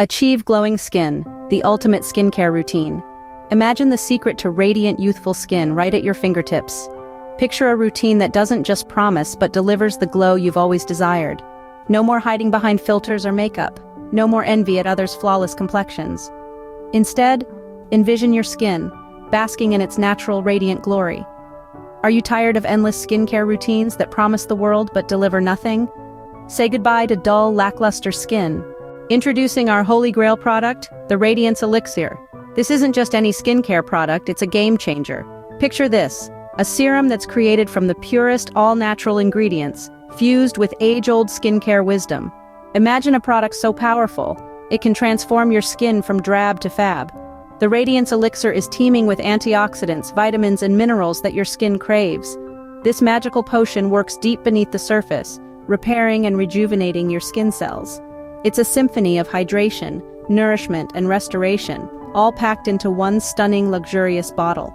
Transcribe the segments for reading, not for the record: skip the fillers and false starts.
Achieve glowing skin, the ultimate skincare routine. Imagine the secret to radiant, youthful skin right at your fingertips. Picture a routine that doesn't just promise but delivers the glow you've always desired. No more hiding behind filters or makeup. No more envy at others' flawless complexions. Instead, envision your skin, basking in its natural, radiant glory. Are you tired of endless skincare routines that promise the world but deliver nothing? Say goodbye to dull, lackluster skin. Introducing our holy grail product, the Radiance Elixir. This isn't just any skincare product, it's a game changer. Picture this, a serum that's created from the purest, all-natural ingredients, fused with age-old skincare wisdom. Imagine a product so powerful, it can transform your skin from drab to fab. The Radiance Elixir is teeming with antioxidants, vitamins, and minerals that your skin craves. This magical potion works deep beneath the surface, repairing and rejuvenating your skin cells. It's a symphony of hydration, nourishment, and restoration, all packed into one stunning, luxurious bottle.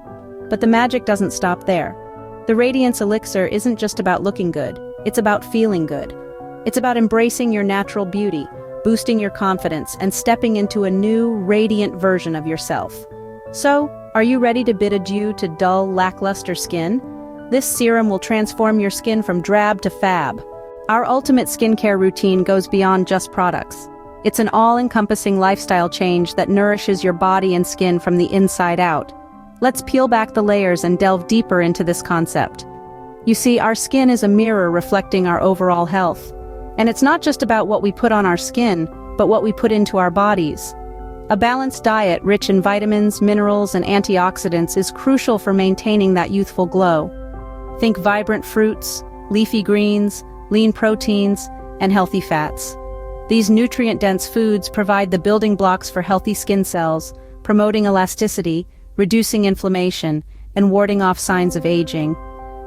But the magic doesn't stop there. The Radiance Elixir isn't just about looking good, it's about feeling good. It's about embracing your natural beauty, boosting your confidence, and stepping into a new, radiant version of yourself. So, are you ready to bid adieu to dull, lackluster skin? This serum will transform your skin from drab to fab. Our ultimate skincare routine goes beyond just products. It's an all-encompassing lifestyle change that nourishes your body and skin from the inside out. Let's peel back the layers and delve deeper into this concept. You see, our skin is a mirror reflecting our overall health. And it's not just about what we put on our skin, but what we put into our bodies. A balanced diet rich in vitamins, minerals, and antioxidants is crucial for maintaining that youthful glow. Think vibrant fruits, leafy greens, lean proteins, and healthy fats. These nutrient-dense foods provide the building blocks for healthy skin cells, promoting elasticity, reducing inflammation, and warding off signs of aging.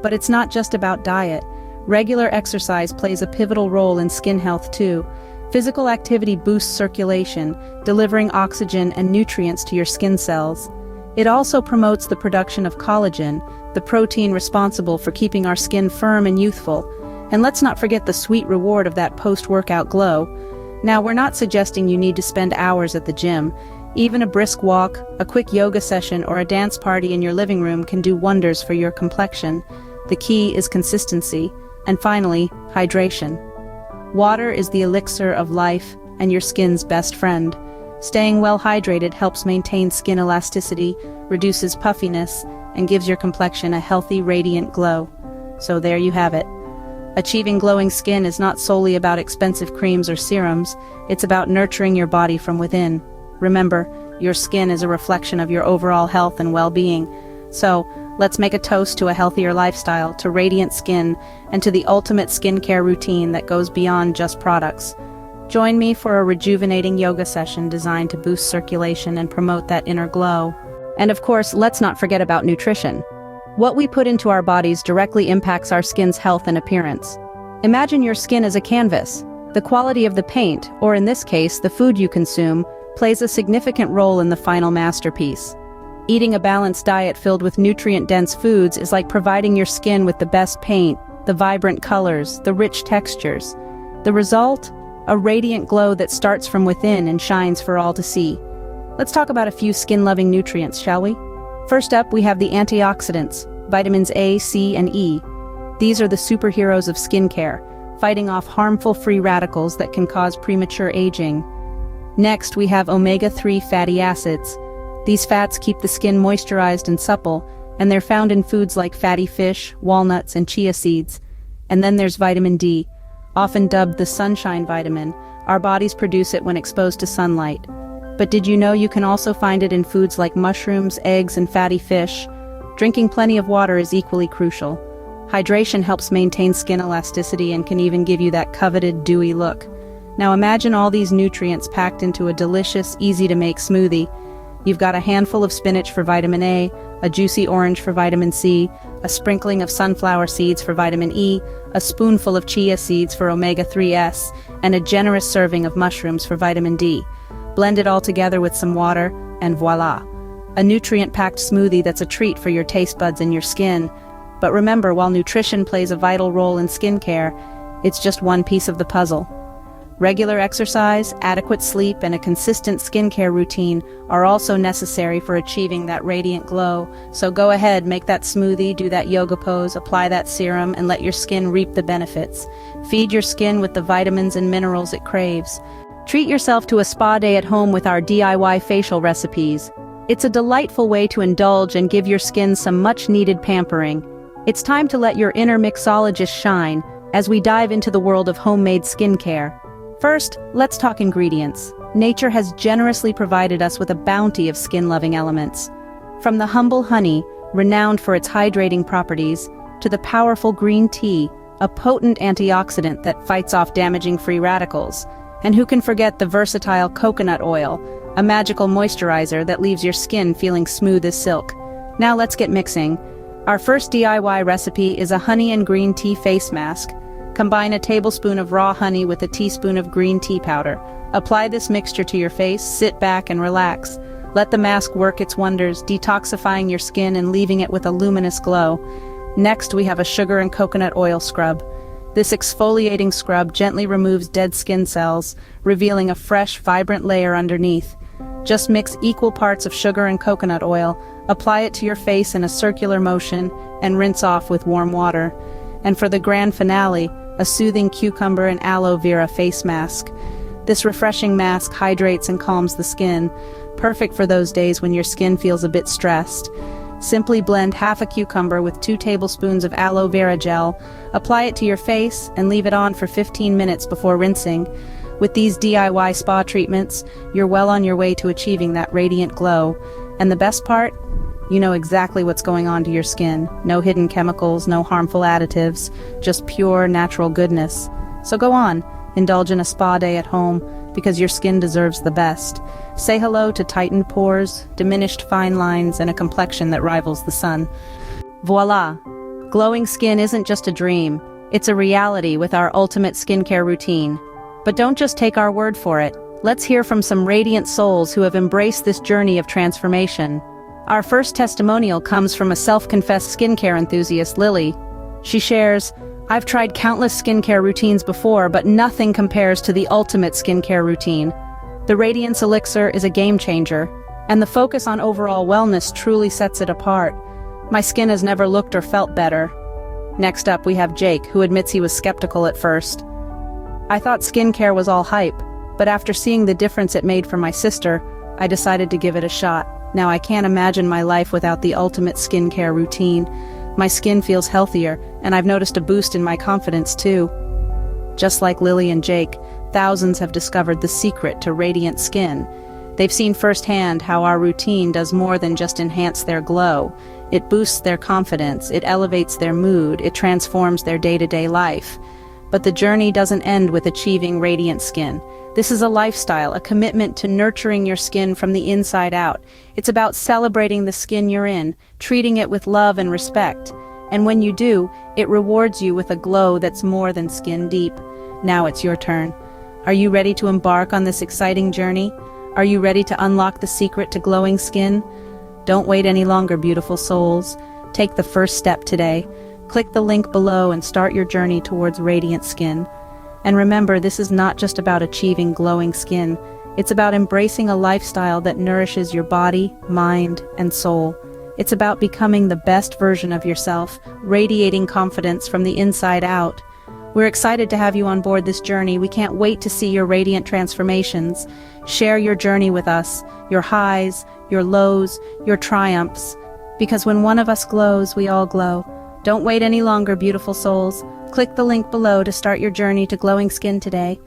But it's not just about diet. Regular exercise plays a pivotal role in skin health too. Physical activity boosts circulation, delivering oxygen and nutrients to your skin cells. It also promotes the production of collagen, the protein responsible for keeping our skin firm and youthful. And let's not forget the sweet reward of that post-workout glow. Now, we're not suggesting you need to spend hours at the gym. Even a brisk walk, a quick yoga session, or a dance party in your living room can do wonders for your complexion. The key is consistency. And finally, hydration. Water is the elixir of life and your skin's best friend. Staying well hydrated helps maintain skin elasticity, reduces puffiness, and gives your complexion a healthy, radiant glow. So there you have it. Achieving glowing skin is not solely about expensive creams or serums, it's about nurturing your body from within. Remember, your skin is a reflection of your overall health and well-being. So, let's make a toast to a healthier lifestyle, to radiant skin, and to the ultimate skincare routine that goes beyond just products. Join me for a rejuvenating yoga session designed to boost circulation and promote that inner glow. And of course, let's not forget about nutrition. What we put into our bodies directly impacts our skin's health and appearance. Imagine your skin as a canvas. The quality of the paint, or in this case, the food you consume, plays a significant role in the final masterpiece. Eating a balanced diet filled with nutrient-dense foods is like providing your skin with the best paint, the vibrant colors, the rich textures. The result? A radiant glow that starts from within and shines for all to see. Let's talk about a few skin-loving nutrients, shall we? First up, we have the antioxidants, vitamins A, C, and E. These are the superheroes of skincare, fighting off harmful free radicals that can cause premature aging. Next, we have omega-3 fatty acids. These fats keep the skin moisturized and supple, and they're found in foods like fatty fish, walnuts, and chia seeds. And then there's vitamin D, often dubbed the sunshine vitamin. Our bodies produce it when exposed to sunlight. But did you know you can also find it in foods like mushrooms, eggs, and fatty fish? Drinking plenty of water is equally crucial. Hydration helps maintain skin elasticity and can even give you that coveted, dewy look. Now imagine all these nutrients packed into a delicious, easy-to-make smoothie. You've got a handful of spinach for vitamin A juicy orange for vitamin C, a sprinkling of sunflower seeds for vitamin E, a spoonful of chia seeds for omega-3s, and a generous serving of mushrooms for vitamin D. Blend it all together with some water, and voila! A nutrient-packed smoothie that's a treat for your taste buds and your skin. But remember, while nutrition plays a vital role in skincare, it's just one piece of the puzzle. Regular exercise, adequate sleep, and a consistent skincare routine are also necessary for achieving that radiant glow. So go ahead, make that smoothie, do that yoga pose, apply that serum, and let your skin reap the benefits. Feed your skin with the vitamins and minerals it craves. Treat yourself to a spa day at home with our DIY facial recipes. It's a delightful way to indulge and give your skin some much-needed pampering. It's time to let your inner mixologist shine as we dive into the world of homemade skincare. First, let's talk ingredients. Nature has generously provided us with a bounty of skin-loving elements. From the humble honey, renowned for its hydrating properties, to the powerful green tea, a potent antioxidant that fights off damaging free radicals. And who can forget the versatile coconut oil, a magical moisturizer that leaves your skin feeling smooth as silk. Now let's get mixing. Our first DIY recipe is a honey and green tea face mask. Combine a tablespoon of raw honey with a teaspoon of green tea powder. Apply this mixture to your face, sit back and relax. Let the mask work its wonders, detoxifying your skin and leaving it with a luminous glow. Next, we have a sugar and coconut oil scrub. This exfoliating scrub gently removes dead skin cells, revealing a fresh, vibrant layer underneath. Just mix equal parts of sugar and coconut oil, apply it to your face in a circular motion, and rinse off with warm water. And for the grand finale, a soothing cucumber and aloe vera face mask. This refreshing mask hydrates and calms the skin, perfect for those days when your skin feels a bit stressed. Simply blend half a cucumber with 2 tablespoons of aloe vera gel, apply it to your face, and leave it on for 15 minutes before rinsing. With these DIY spa treatments, you're well on your way to achieving that radiant glow. And the best part? You know exactly what's going on to your skin. No hidden chemicals, no harmful additives, just pure, natural goodness. So go on, indulge in a spa day at home, because your skin deserves the best. Say hello to tightened pores, diminished fine lines, and a complexion that rivals the sun. Voila! Glowing skin isn't just a dream, it's a reality with our ultimate skincare routine. But don't just take our word for it. Let's hear from some radiant souls who have embraced this journey of transformation. Our first testimonial comes from a self-confessed skincare enthusiast, Lily. She shares, "I've tried countless skincare routines before, but nothing compares to the ultimate skincare routine. The Radiance Elixir is a game changer, and the focus on overall wellness truly sets it apart. My skin has never looked or felt better." Next up, we have Jake, who admits he was skeptical at first. "I thought skincare was all hype, but after seeing the difference it made for my sister, I decided to give it a shot. Now I can't imagine my life without the ultimate skincare routine. My skin feels healthier, and I've noticed a boost in my confidence too." Just like Lily and Jake, thousands have discovered the secret to radiant skin. They've seen firsthand how our routine does more than just enhance their glow. It boosts their confidence, it elevates their mood, it transforms their day-to-day life. But the journey doesn't end with achieving radiant skin. This is a lifestyle, a commitment to nurturing your skin from the inside out. It's about celebrating the skin you're in, treating it with love and respect. And when you do, it rewards you with a glow that's more than skin deep. Now it's your turn. Are you ready to embark on this exciting journey? Are you ready to unlock the secret to glowing skin? Don't wait any longer, beautiful souls. Take the first step today. Click the link below and start your journey towards radiant skin. And remember, this is not just about achieving glowing skin. It's about embracing a lifestyle that nourishes your body, mind, and soul. It's about becoming the best version of yourself, radiating confidence from the inside out. We're excited to have you on board this journey. We can't wait to see your radiant transformations. Share your journey with us, your highs, your lows, your triumphs. Because when one of us glows, we all glow. Don't wait any longer, beautiful souls. Click the link below to start your journey to glowing skin today.